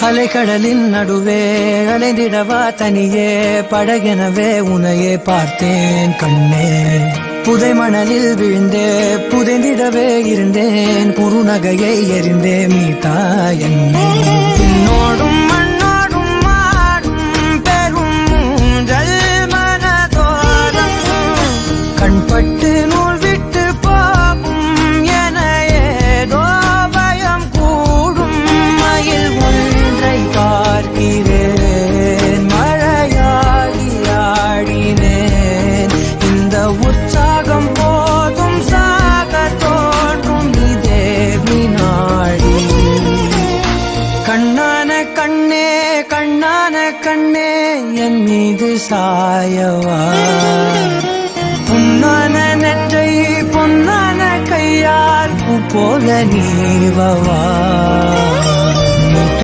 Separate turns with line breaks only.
அலைக்கடலின் நடுவே அலைந்திடவா தனியே படகெனவே உனையே பார்த்தேன் கண்ணே. புதை மணலில் விழுந்தே புதைந்திடவே இருந்தேன் குறுநகையை எறிந்தே மீட்டா என்னை. உன்னோடும் மண்ணோடும் மாடும் பெரும் ஊஞ்சல் மனதோரம் கண்பட்டு நூல் விட்டு போகும் என ஏதோ பயம் கூடும். மயில் ஒன்றை பார்க்கிறேன் மழையாகி ஆடினேன். இந்த உற்சாகம் போதும் சாக தோன்றும் இதே வினாடி. கண்ணான கண்ணே கண்ணான கண்ணே என் மீது சாயவா. பொன்னான நெற்றை பொன்னான கையால் பூ போல நீவவா.